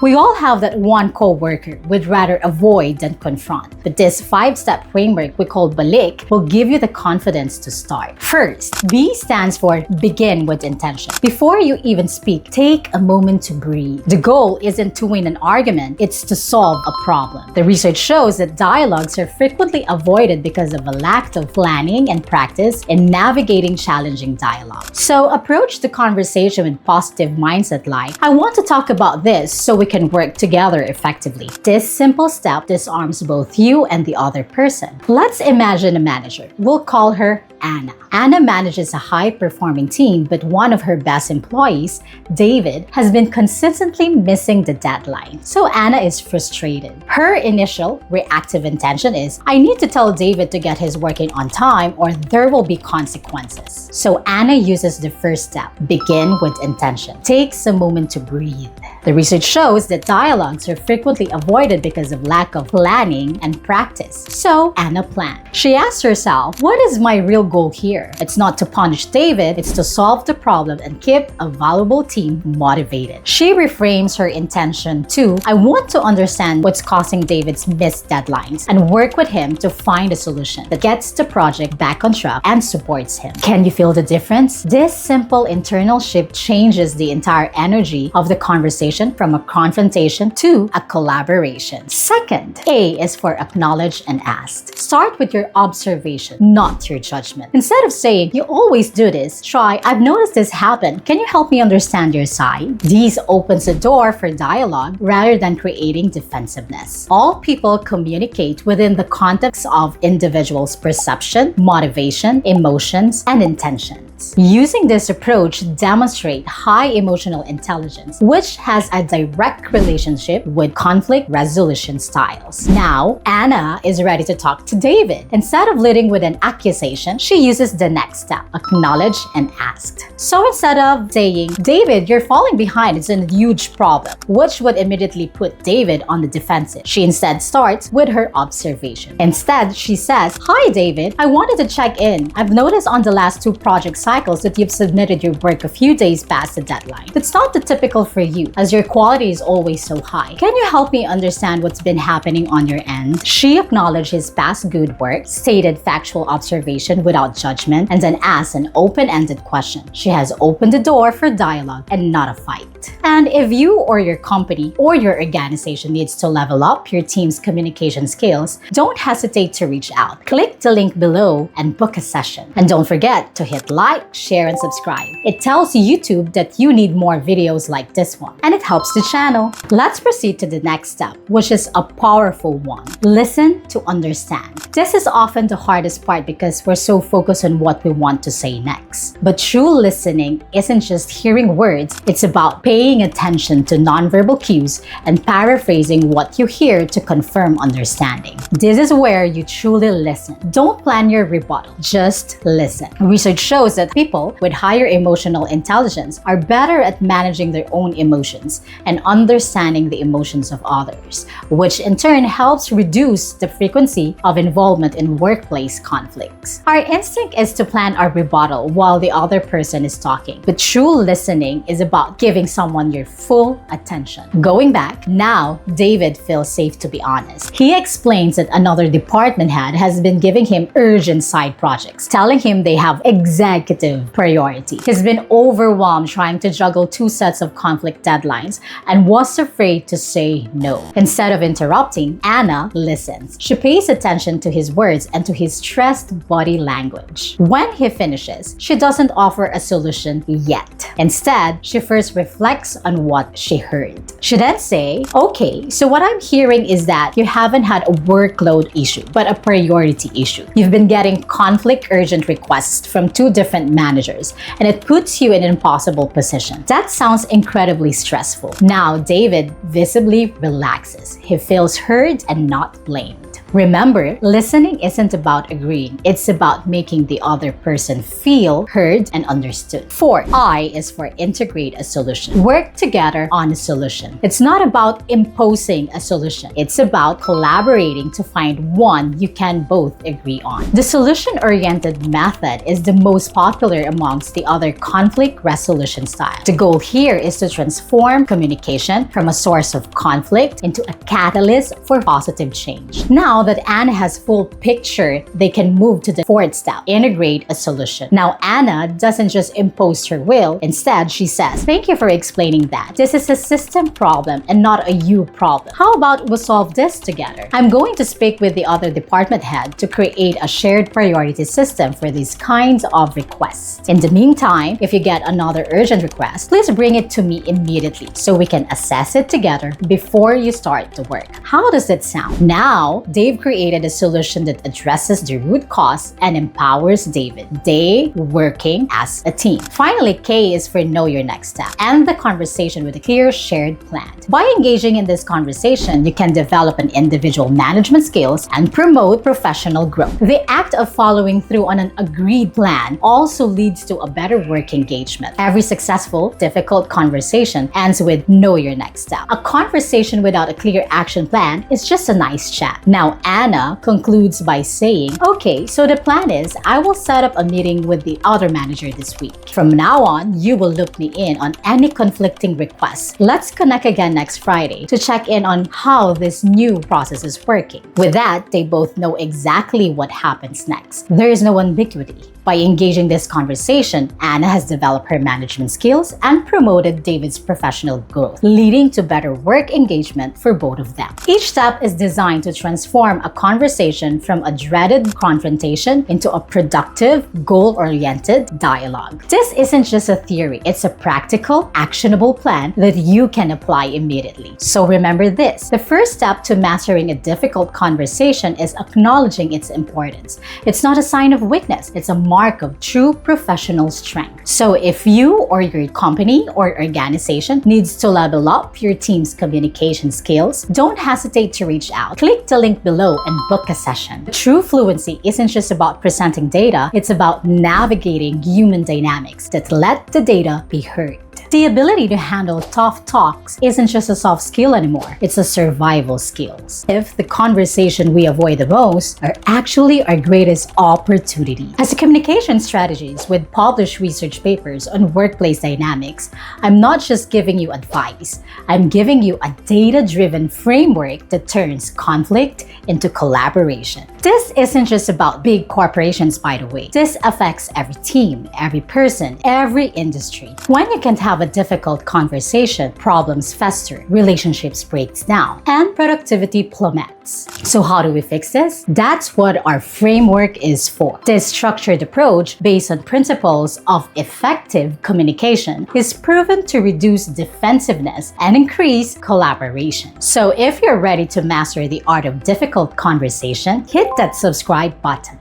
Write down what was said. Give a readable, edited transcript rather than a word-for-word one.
We all have that one coworker we'd rather avoid than confront. But this 5-step framework we call Balik will give you the confidence to start. First, B stands for begin with intention. Before you even speak, take a moment to breathe. The goal isn't to win an argument, it's to solve a problem. The research shows that dialogues are frequently avoided because of a lack of planning and practice in navigating challenging dialogue. So approach the conversation with positive mindset like, I want to talk about this so we can work together effectively. This simple step disarms both you and the other person. Let's imagine a manager. We'll call her Anna. Anna manages a high-performing team, but one of her best employees, David, has been consistently missing the deadline. So Anna is frustrated. Her initial reactive intention is, I need to tell David to get his work in on time or there will be consequences. So Anna uses the first step, begin with intention. Takes a moment to breathe. The research shows that dialogues are frequently avoided because of lack of planning and practice. So Anna planned. She asked herself, what is my real goal here? It's not to punish David, it's to solve the problem and keep a valuable team motivated. She reframes her intention to, I want to understand what's causing David's missed deadlines and work with him to find a solution that gets the project back on track and supports him. Can you feel the difference? This simple internal shift changes the entire energy of the conversation from a confrontation to a collaboration. Second, A is for acknowledge and ask. Start with your observation, not your judgment. Instead of saying, you always do this, try, I've noticed this happen. Can you help me understand your side? These opens the door for dialogue rather than creating defensiveness. All people communicate within the context of individuals' perception, motivation, emotions, and intentions. Using this approach demonstrates high emotional intelligence, which has a direct relationship with conflict resolution styles. Now, Anna is ready to talk to David. Instead of leading with an accusation, she uses the next step, acknowledge and ask. So instead of saying, David, you're falling behind, it's a huge problem, which would immediately put David on the defensive, she instead starts with her observation. Instead, she says, hi David, I wanted to check in. I've noticed on the last 2 project cycles that you've submitted your work a few days past the deadline. That's not the typical for you, as your quality is always so high. Can you help me understand what's been happening on your end? She acknowledged his past good work, stated factual observation without judgment, and then asked an open-ended question. She has opened the door for dialogue and not a fight. And if you or your company or your organization needs to level up your team's communication skills, don't hesitate to reach out. Click the link below and book a session. And don't forget to hit like, share, and subscribe. It tells YouTube that you need more videos like this one, and it helps the channel. Let's proceed to the next step, which is a powerful one. Listen to understand. This is often the hardest part because we're so focused on what we want to say next. But true listening isn't just hearing words, it's about paying attention to nonverbal cues and paraphrasing what you hear to confirm understanding. This is where you truly listen. Don't plan your rebuttal, just listen. Research shows that people with higher emotional intelligence are better at managing their own emotions and understanding the emotions of others, which in turn helps reduce the frequency of involvement in workplace conflicts. Our instinct is to plan our rebuttal while the other person is talking, but true listening is about giving someone your full attention. Going back, now David feels safe to be honest. He explains that another department head has been giving him urgent side projects, telling him they have executive priority. He's been overwhelmed trying to juggle 2 sets of conflict deadlines and was afraid to say no. Instead of interrupting, Anna listens. She pays attention to his words and to his stressed body language. When he finishes, she doesn't offer a solution yet. Instead, she first reflects on what she heard. She then say, okay, so what I'm hearing is that you haven't had a workload issue, but a priority issue. You've been getting conflict urgent requests from 2 different managers, and it puts you in an impossible position. That sounds incredibly stressful. Now, David visibly relaxes. He feels heard and not blamed. Remember, listening isn't about agreeing. It's about making the other person feel heard and understood. 4. I is for integrate a solution. Work together on a solution. It's not about imposing a solution. It's about collaborating to find one you can both agree on. The solution-oriented method is the most popular amongst the other conflict resolution styles. The goal here is to transform communication from a source of conflict into a catalyst for positive change. Now that Anna has full picture, they can move to the 4th step, integrate a solution. Now, Anna doesn't just impose her will. Instead, she says, "Thank you for explaining that. This is a system problem and not a you problem. How about we solve this together? I'm going to speak with the other department head to create a shared priority system for these kinds of requests. In the meantime, if you get another urgent request, please bring it to me immediately so we can assess it together before you start the work." How does it sound? Now, they've created a solution that addresses the root cause and empowers David. They working as a team. Finally, K is for know your next step. End the conversation with a clear shared plan. By engaging in this conversation, you can develop an individual management skills and promote professional growth. The act of following through on an agreed plan also leads to a better work engagement. Every successful, difficult conversation ends with know your next step. A conversation without a clear action plan is just a nice chat. Now, Anna concludes by saying, "Okay, so the plan is I will set up a meeting with the other manager this week. From now on, you will loop me in on any conflicting requests. Let's connect again next Friday to check in on how this new process is working." With that, they both know exactly what happens next. There is no ambiguity. By engaging this conversation, Anna has developed her management skills and promoted David's professional growth, leading to better work engagement for both of them. Each step is designed to transform a conversation from a dreaded confrontation into a productive, goal-oriented dialogue. This isn't just a theory, it's a practical, actionable plan that you can apply immediately. So remember this, the first step to mastering a difficult conversation is acknowledging its importance. It's not a sign of weakness, it's a mark of true professional strength. So if you or your company or organization needs to level up your team's communication skills, don't hesitate to reach out. Click the link below and book a session. True fluency isn't just about presenting data, it's about navigating human dynamics that let the data be heard. The ability to handle tough talks isn't just a soft skill anymore, it's a survival skill. If the conversation we avoid the most are actually our greatest opportunity. As a communication strategist with published research papers on workplace dynamics, I'm not just giving you advice, I'm giving you a data-driven framework that turns conflict into collaboration. This isn't just about big corporations, by the way. This affects every team, every person, every industry. When you can't have a difficult conversation, problems fester, relationships break down, and productivity plummets. So how do we fix this? That's what our framework is for. This structured approach, based on principles of effective communication, is proven to reduce defensiveness and increase collaboration. So if you're ready to master the art of difficult conversation, hit that subscribe button.